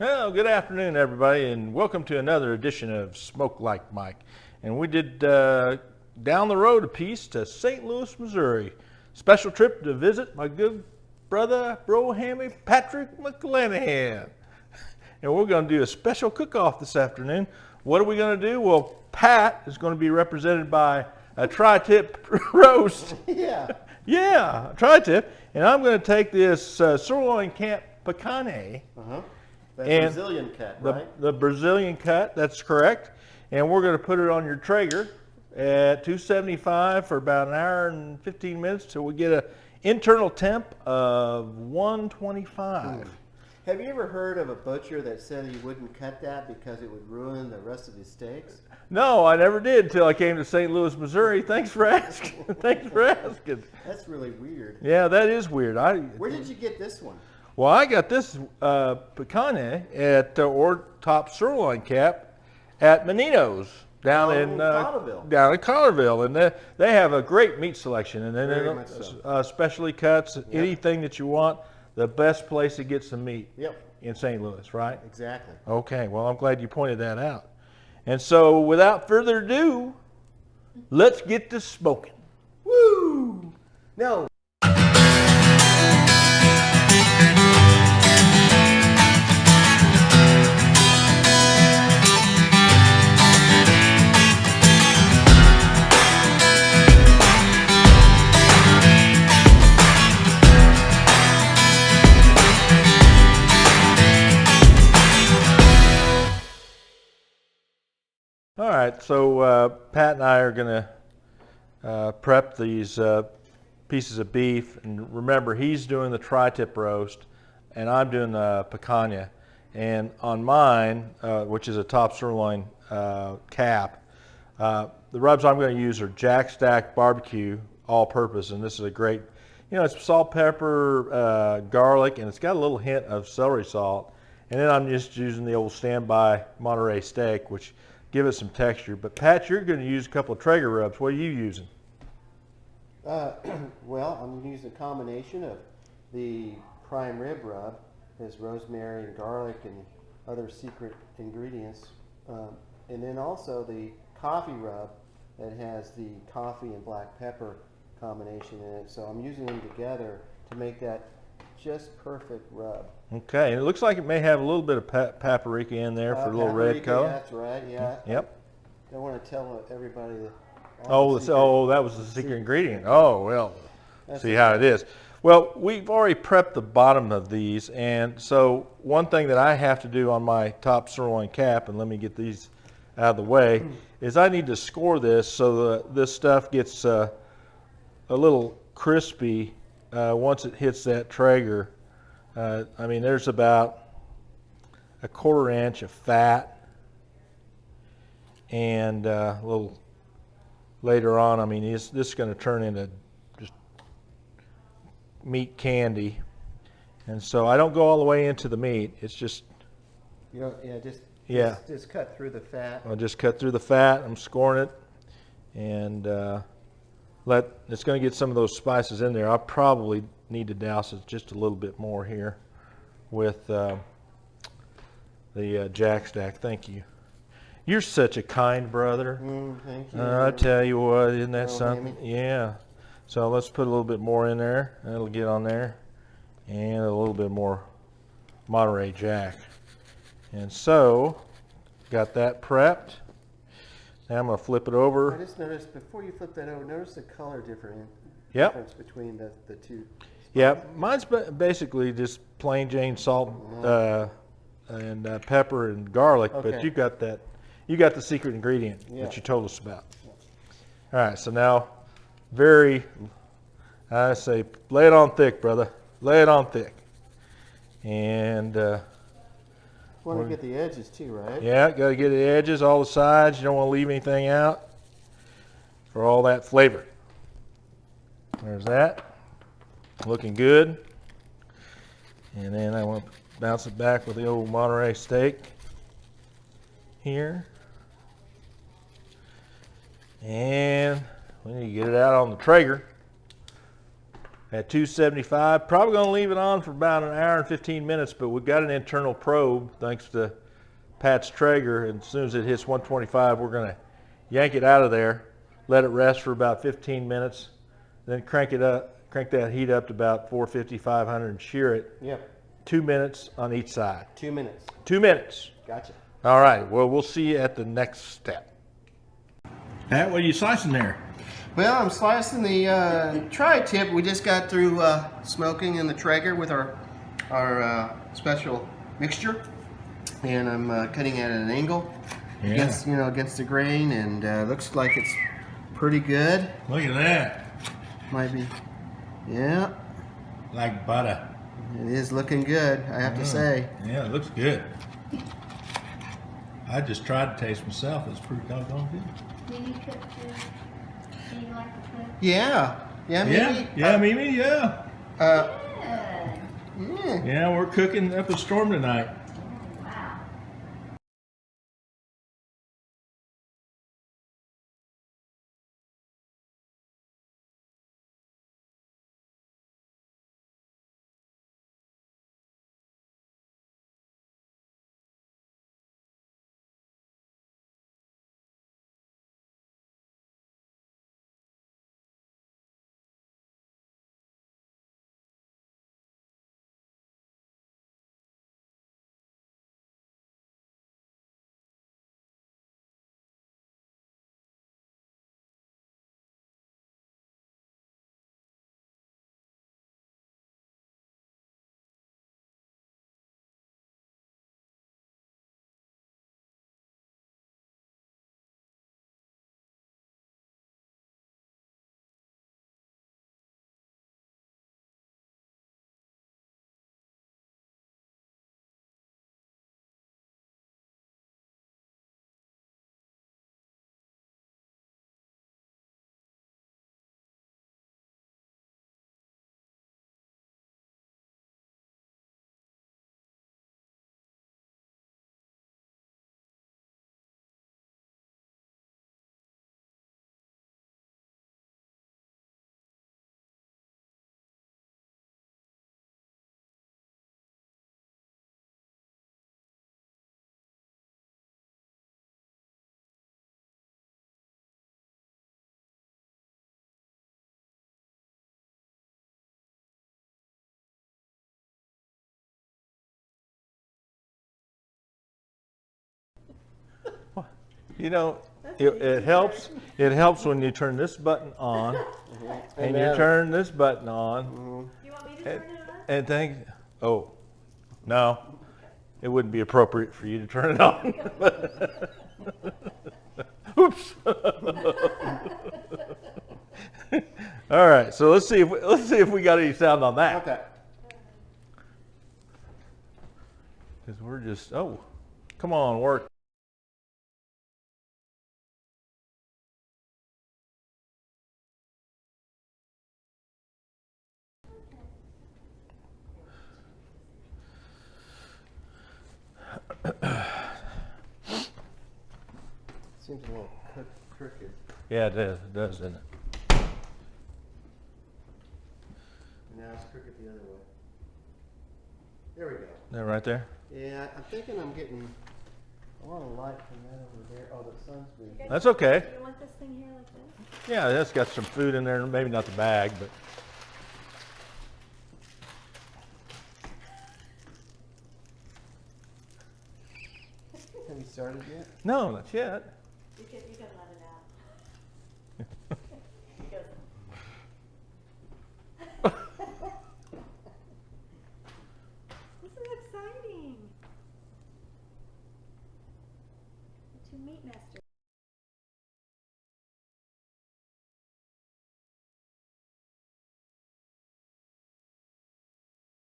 Well, good afternoon, everybody, and welcome to another edition of Smoke Like Mike. And we did down the road a piece to St. Louis, Missouri. Special trip to visit my good brother, Brohammy Patrick McClanahan. And we're going to do a special cook-off this afternoon. What are we going to do? Well, Pat is going to be represented by a tri-tip roast. Yeah. Yeah, tri-tip. And I'm going to take this sirloin camp picanha. That And Brazilian cut, right? The Brazilian cut, that's correct. And we're going to put it on your Traeger at 275 for about an hour and 15 minutes till we get an internal temp of 125. Have you ever heard of a butcher that said he wouldn't cut that because it would ruin the rest of his steaks? No, I never did until I came to St. Louis, Missouri. Thanks for asking. Thanks for asking. That's really weird. Yeah, that is weird. Where did you get this one? Well, I got this picanha at or top sirloin cap at Menino's down in Colorville. Down in Colorville, and they have a great meat selection, and then Very much so. Specialty cuts, anything that you want. The best place to get some meat Yep, in St. Louis, right? exactly. Okay, well, I'm glad you pointed that out. And so, without further ado, let's get to smoking. Woo! No. All right, so Pat and I are going to prep these pieces of beef. And remember, he's doing the tri-tip roast, and I'm doing the picanha. And on mine, which is a top sirloin cap, the rubs I'm going to use are Jack Stack Barbecue All-Purpose. And this is a great, it's salt, pepper, garlic, and it's got a little hint of celery salt. And then I'm just using the old standby Monterey steak, which give it some texture. But Pat, you're going to use a couple of Traeger rubs. What are you using? Well, I'm using a combination of the prime rib rub, has rosemary and garlic and other secret ingredients, and then also the coffee rub that has the coffee and black pepper combination in it. So I'm using them together to make that just perfect rub. Okay, and it looks like it may have a little bit of paprika in there for a little red color. That's right, yeah. Yep. Don't want to tell everybody that. That was the secret ingredient. Oh, well, see how it is. Well, we've already prepped the bottom of these, and so one thing that I have to do on my top sirloin cap, and let me get these out of the way, is I need to score this so this stuff gets a little crispy once it hits that Traeger. I mean, there's about a 1/4 inch of fat, and a little later on, I mean, this is going to turn into just meat candy. And so I don't go all the way into the meat. It's just, just cut through the fat. I'll just cut through the fat. I'm scoring it, and it's going to get some of those spices in there. I'll probably need to douse it just a little bit more here with the Jack Stack. Thank you. You're such a kind brother. Thank you. I tell you what, isn't that something? Amy. Yeah. So let's put a little bit more in there. That'll get on there. And a little bit more Monterey Jack. And so, got that prepped. Now I'm going to flip it over. I just noticed, before you flip that over, notice the color difference between the two. Yeah, mine's basically just plain Jane salt and pepper and garlic, but you got that. You got the secret ingredient that you told us about. All right, so now, I say, lay it on thick, brother. Lay it on thick. And want to get the edges too, right? yeah, got to get the edges, all the sides. You don't want to leave anything out for all that flavor. There's that. Looking good. And then I want to bounce it back with the old Monterey steak here. And we need to get it out on the Traeger. at 275. Probably going to leave it on for about an hour and 15 minutes, but we've got an internal probe thanks to Pat's Traeger, and as soon as it hits 125, we're going to yank it out of there, let it rest for about 15 minutes, then crank that heat up to about 450, 500 and shear it. Yep. 2 minutes on each side. 2 minutes. 2 minutes. Gotcha. All right, well, we'll see you at the next step. Pat, what are you slicing there? Well, I'm slicing the tri-tip. We just got through smoking in the Traeger with our special mixture, and I'm cutting it at an angle against the grain, and looks like it's pretty good. Look at that. Might be, yeah. Like butter. It is looking good, I have to say. Yeah, it looks good. I just tried to taste myself. It's pretty doggone good. Do you cook too? Do you like to cook? Yeah, Mimi. Mimi, yeah. Good. Yeah, we're cooking up a storm tonight. Oh, wow. You know, it helps. It helps when you turn this button on, and you turn this button on, You want me to turn it on? and think, oh, no, it wouldn't be appropriate for you to turn it on. Oops. All right, so let's see if we got any sound on that. Okay. Because we're just, oh, come on, work. Seems a little crooked. Yeah, it does, doesn't it? Now it's crooked the other way. There we go. That right there? Yeah, I'm thinking I'm getting a lot of light from that over there. Oh, the sun's being. That's okay. You want this thing here like this? Yeah, that's got some food in there. Maybe not the bag, but. Have you started yet? No, not yet. You can let it out. He goes, this is exciting. The two meat masters.